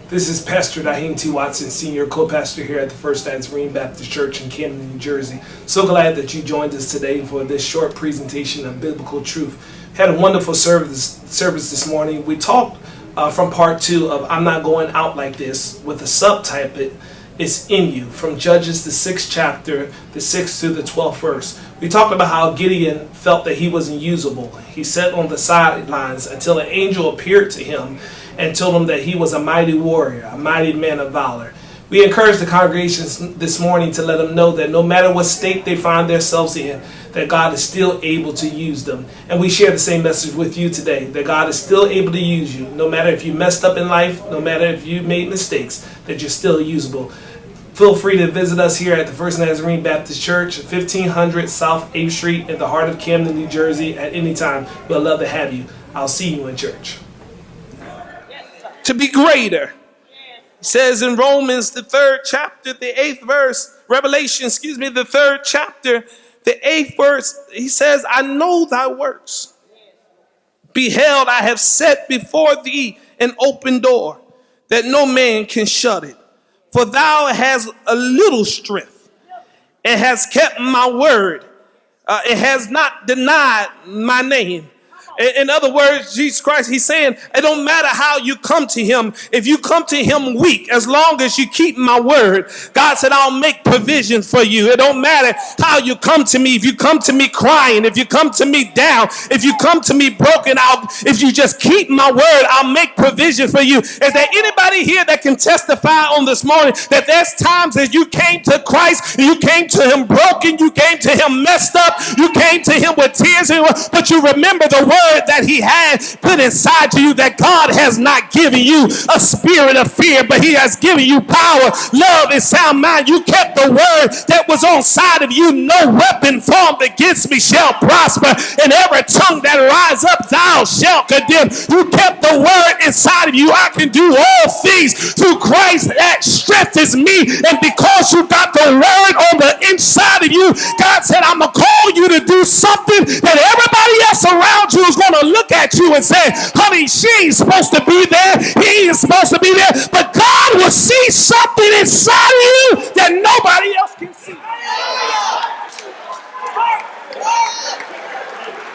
This is Pastor Pt.2 Watson, Senior Co-Pastor here at the First Nazarene Baptist Church in Camden, New Jersey. So glad that you joined us today for this short presentation of biblical truth. Had a wonderful service this morning. We talked from part 2 of I'm Not Going Out Like This with the subtitle, It's in You, from Judges, the 6th chapter, the 6th through the 12th verse. We talked about how Gideon felt that he wasn't usable. He sat on the sidelines until an angel appeared to him and told him that he was a mighty warrior, a mighty man of valor. We encourage the congregations this morning to let them know that no matter what state they find themselves in, that God is still able to use them. And we share the same message with you today, that God is still able to use you. No matter if you messed up in life, no matter if you made mistakes, that you're still usable. Feel free to visit us here at the First Nazarene Baptist Church, 1500 South 8th Street in the heart of Camden, New Jersey at any time. We'd love to have you. I'll see you in church. To be greater. It says in Romans, the 3rd chapter, the 8th verse, Revelation, the 3rd chapter, the 8th verse, he says, I know thy works. Behold, I have set before thee an open door, that no man can shut it. For thou hast a little strength, and hast kept my word. It has not denied my name. In other words, Jesus Christ, he's saying, it don't matter how you come to him. If you come to him weak, as long as you keep my word, God said, I'll make provision for you. It don't matter how you come to me. If you come to me crying, if you come to me down, if you come to me broken out, if you just keep my word, I'll make provision for you. Is there anybody here that can testify on this morning that there's times that you came to Christ, you came to him broken, you came to him messed up, you came to him with tears, but you remember the word that he had put inside to you, that God has not given you a spirit of fear, but he has given you power, love, and sound mind. You kept the word that was on side of you. No weapon formed against me shall prosper, and every tongue that rise up thou shalt condemn. You kept the word inside of you. I can do all things through Christ that strengthens me. And because you got the word on the inside of you, God said, I'm going to call you to do something that everybody else around you is going to look at you and say, honey, she's supposed to be there, he is supposed to be there, but God will see something inside of you that nobody else can see.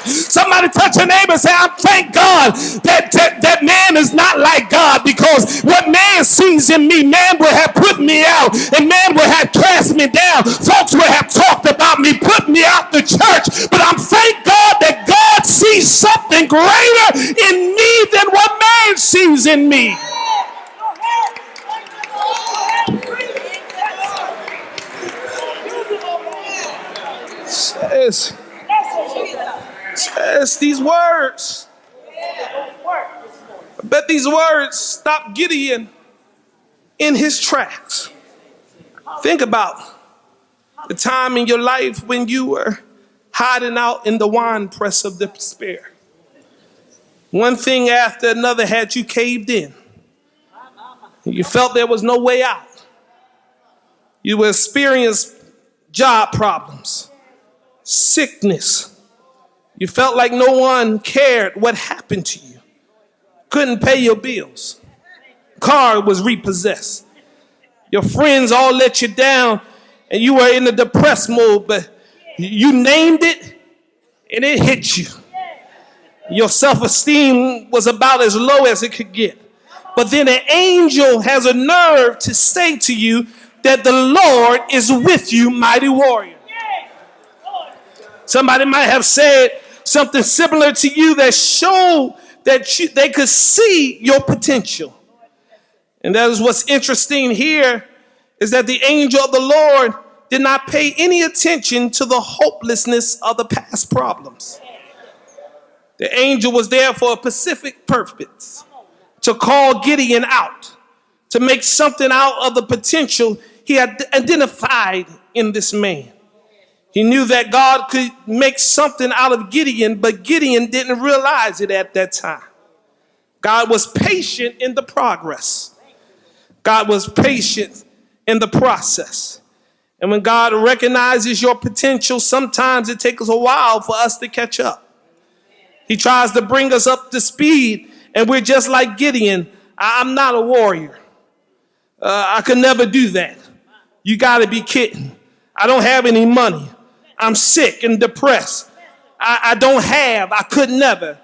Somebody touch your neighbor and say, I thank God that man is not like God, because what man sees in me, man would have put me out, and man would have cast me down. Folks would have talked about me, put me out the church, but I'm thank God that God sees something greater in me than what man sees in me. Says these words. I bet these words stopped Gideon in his tracks. Think about the time in your life when you were hiding out in the wine press of despair. One thing after another had you caved in. You felt there was no way out. You experienced job problems, sickness. You felt like no one cared what happened to you. Couldn't pay your bills. Car was repossessed. Your friends all let you down and you were in a depressed mode, but you named it and it hit you. Your self-esteem was about as low as it could get. But then an angel has a nerve to say to you that the Lord is with you, mighty warrior. Somebody might have said something similar to you that showed that they could see your potential. And that is what's interesting here, is that the angel of the Lord did not pay any attention to the hopelessness of the past problems. The angel was there for a specific purpose, to call Gideon out, to make something out of the potential he had identified in this man. He knew that God could make something out of Gideon, but Gideon didn't realize it at that time. God was patient in the progress. God was patient in the process. And when God recognizes your potential, sometimes it takes a while for us to catch up. He tries to bring us up to speed, and we're just like Gideon. I'm not a warrior. I could never do that. You got to be kidding. I don't have any money. I'm sick and depressed. I could never.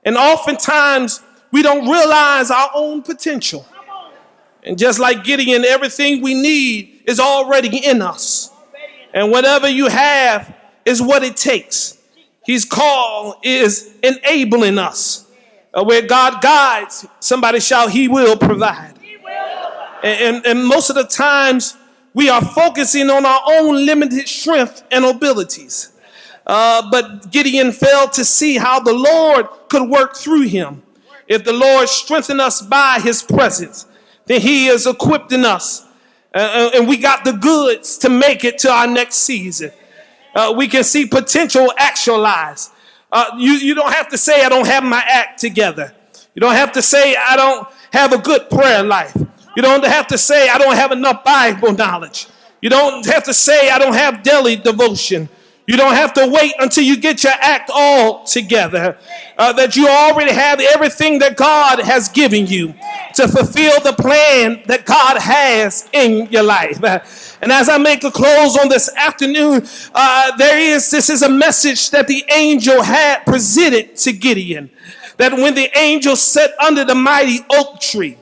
And oftentimes we don't realize our own potential. And just like Gideon, everything we need is already in us. And whatever you have is what it takes. His call is enabling us. Where God guides, somebody shout, He will provide. And most of the times we are focusing on our own limited strength and abilities. But Gideon failed to see how the Lord could work through him. If the Lord strengthened us by his presence, then he is equipping us. And we got the goods to make it to our next season. We can see potential actualized. You don't have to say, I don't have my act together. You don't have to say, I don't have a good prayer life. You don't have to say, I don't have enough Bible knowledge. You don't have to say, I don't have daily devotion. You don't have to wait until you get your act all together. That you already have everything that God has given you to fulfill the plan that God has in your life. And as I make a close on this afternoon, this is a message that the angel had presented to Gideon. That when the angel sat under the mighty oak tree,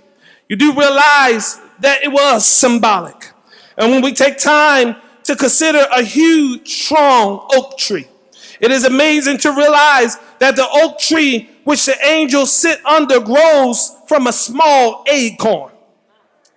you do realize that it was symbolic. And when we take time to consider a huge, strong oak tree, it is amazing to realize that the oak tree which the angels sit under grows from a small acorn.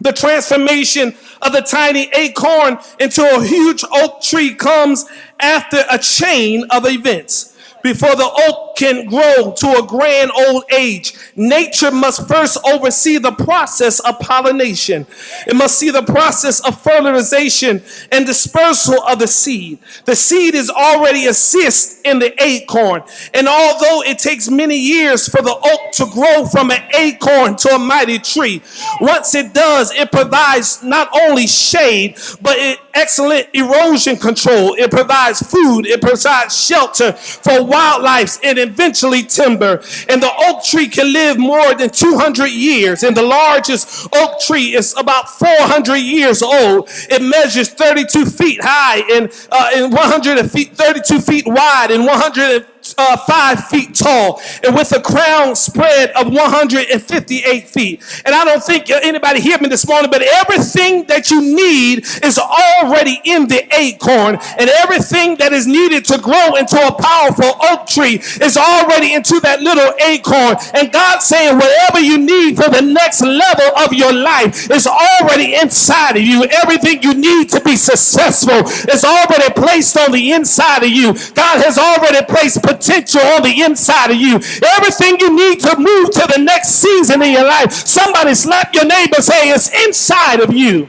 The transformation of the tiny acorn into a huge oak tree comes after a chain of events. Before the oak can grow to a grand old age, nature must first oversee the process of pollination. It must see the process of fertilization and dispersal of the seed. The seed is already assist in the acorn. And although it takes many years for the oak to grow from an acorn to a mighty tree, once it does, it provides not only shade, but excellent erosion control. It provides food. It provides shelter for wildlife and eventually timber. And the oak tree can live more than 200 years. And the largest oak tree is about 400 years old. It measures 32 feet high and 32 feet wide and 105 feet tall, and with a crown spread of 158 feet. And I don't think anybody hear me this morning, but everything that you need is already in the acorn, and everything that is needed to grow into a powerful oak tree is already into that little acorn. And God's saying whatever you need for the next level of your life is already inside of you. Everything you need to be successful is already placed on the inside of you. God has already placed potential on the inside of you. Everything you need to move to the next season in your life. Somebody slap your neighbor, say it's inside of you.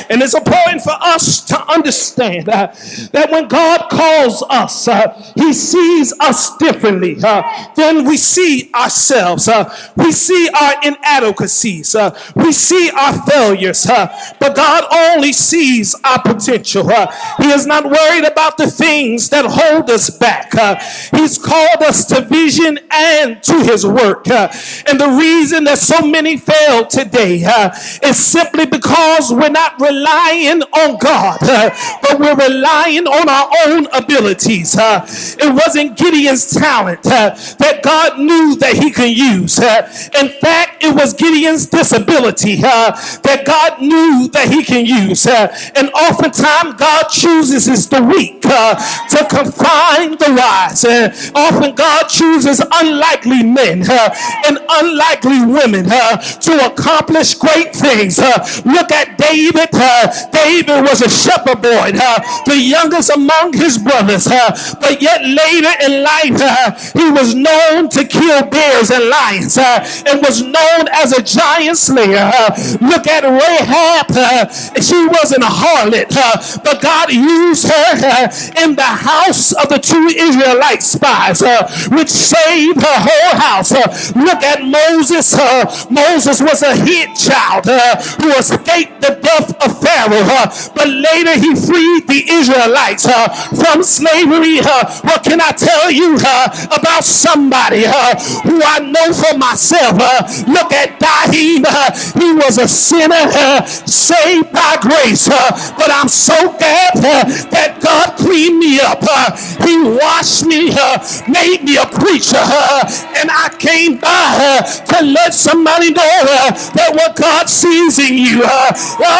And it's important for us to understand that when God calls us, he sees us differently than we see ourselves. We see our inadequacies. We see our failures. But God only sees our potential. He is not worried about the things that hold us back. He's called us to vision and to his work. And the reason that so many fail today is simply because we're not relying on God, but we're relying on our own abilities. It wasn't Gideon's talent that God knew that he could use. In fact, it was Gideon's disability that God knew that he can use. And oftentimes God chooses the weak to confine the wise. Often God chooses unlikely men and unlikely women to accomplish great things. Look at David. David was a shepherd boy, the youngest among his brothers, but yet later in life he was known to kill bears and lions and was known as a giant slayer. Look at Rahab. She wasn't a harlot, but God used her in the house of the two Israelite spies, which saved her whole house. Look at Moses. Moses was a head child who was escaped the death of Pharaoh, but later he freed the Israelites from slavery. What can I tell you about somebody who I know for myself? Look at Dahim. He was a sinner saved by grace, but I'm so glad that God cleaned me up. He washed me, made me a preacher, and I came by to let somebody know that what God sees in you,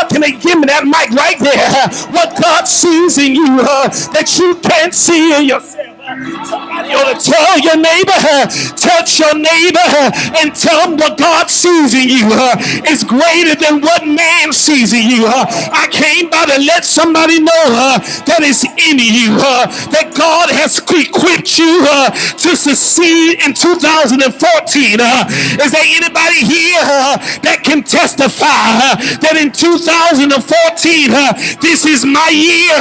can they give me that mic right there? What God sees in you that you can't see in yourself. Somebody ought to tell your neighbor, touch your neighbor, and tell them what God sees in you is greater than what man sees in you. I came by to let somebody know that it's in you, that God has equipped you to succeed in 2014. Is there anybody here that can testify that in 2014 this is my year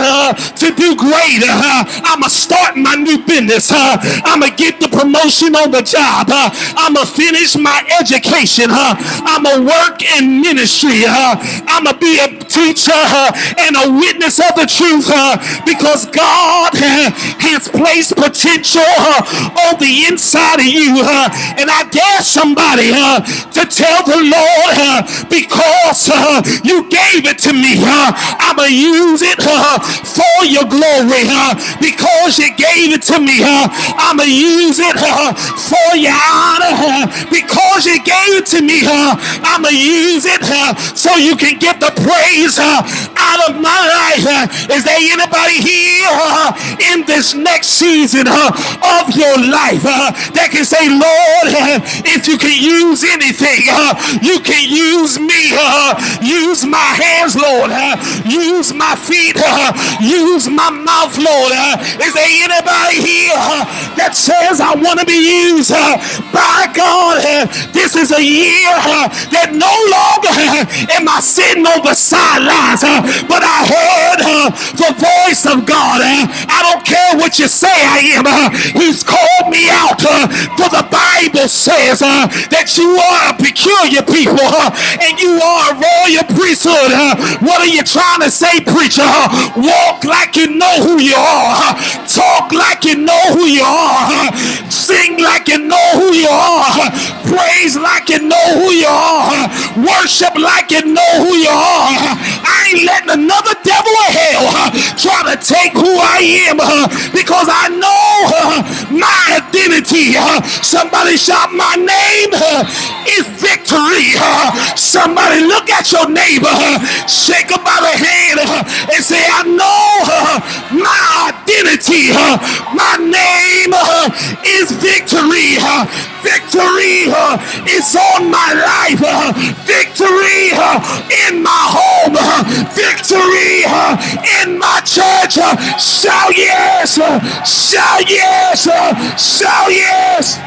to do greater? I'ma start my new business. I'ma get the promotion on the job. I'ma finish my education. I'ma work in ministry. I'ma be a teacher and a witness of the truth because God has placed potential on the inside of you. And I dare somebody to tell the Lord, because you gave it to me, I'ma use it for your glory. Because you gave it to me, I'ma use it for your honor. Because you gave it to me, I'ma use it so you can get the praise out of my life. Is there anybody here in this next season of your life that can say, Lord, if you can use anything, you can use me. Use my hands, Lord. Use my feet. Use my mouth, Lord. Is there anybody here that says, I want to be used by God? This is a year that no longer am I sitting on the sidelines, but I heard the voice of God. I don't care what you say I am. He's called me out. For the Bible says that you are a peculiar people and you are a royal priesthood. What are you trying to say, preacher? Walk like you know who you are. Talk like you know who you are. Sing like you know who you are. Praise like you know who you are. Worship like you know who you are. I ain't letting another devil of hell try to take who I am because I know my identity. Somebody shout, my name is victory. Somebody look at your neighbor, shake him by the hand and say, I know my identity. My name is victory. Victory is on my life. Victory in my home. Victory in my church. Shout yes. Shout yes. Shout yes.